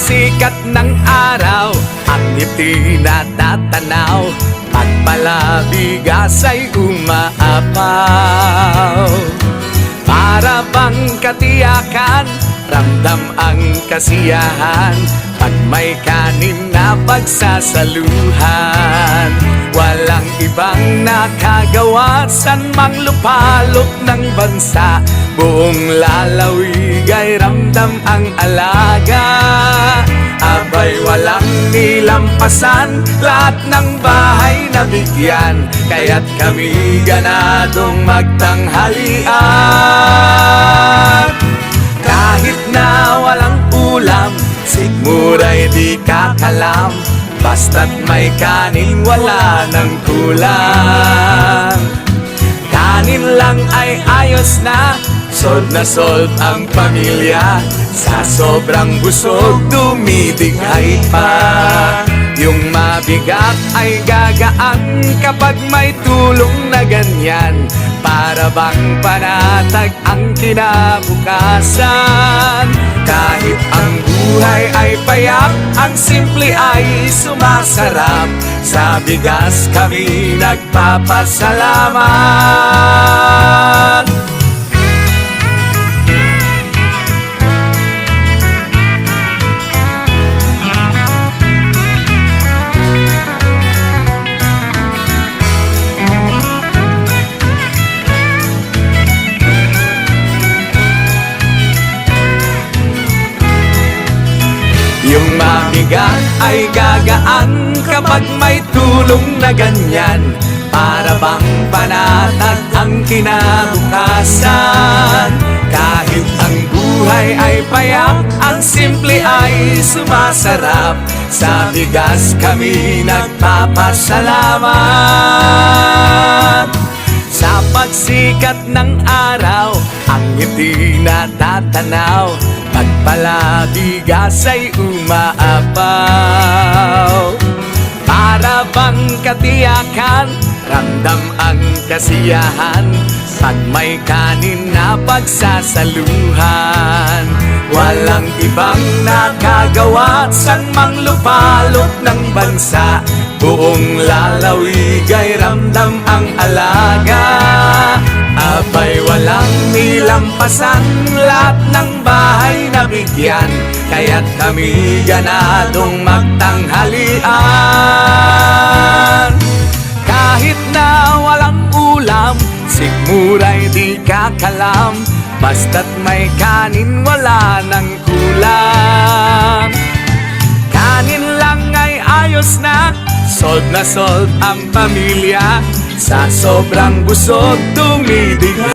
pagsikat ng araw, ang ngiti na tatanaw, pagpalabigas ay umaapaw. Para bang katiyakan, ramdam ang kasiyahan, pag may kanin na pagsasaluhan. Walang ibang nakagawa, san mang lupalop ng bansa, buong lalawig ay ramdam ang alaga. Abay walang nilampasan, lahat ng bahay nabigyan, kaya't kami ganadong magtanghalian. Kahit na walang ulam, sigmuray di kakalam, basta't may kanin wala ng kulang. Kanin lang ay ayos na, sold na sold ang pamilya, sa sobrang busog dumidighay pa. Yung mabigat ay gagaan kapag may tulong na ganyan, para bang panatag ang kinabukasan. Kahit ang buhay ay payak, ang simple ay sumasarap, sa bigas kami nagpapasalamat. Yung mabigat ay gagaan kapag may tulong na ganyan, para bang panatag ang kinabukasan. Kahit ang buhay ay payak, ang simple ay sumasarap, sa bigas kami nagpapasalamat. Sa pagsikat ng araw, ang ngiti na tatanaw, pagpalabigas ay umaapaw. Para bang katiyakan, ramdam ang kasiyahan, pag may kanin na pagsasaluhan. Walang ibang nakagawa, san mang lupalop ng bansa, buong lalawig ay ramdam ang alaga. Abay walang nilampasan, lahat ng bahay nabigyan, kaya't kami ganadong magtanghalian. Kahit na walang ulam, sigmuray di kakalam, basta't may kanin wala ng kulang. Kanin lang ay ayos na, sold na sold ang pamilya, sa sobrang busog tumidig.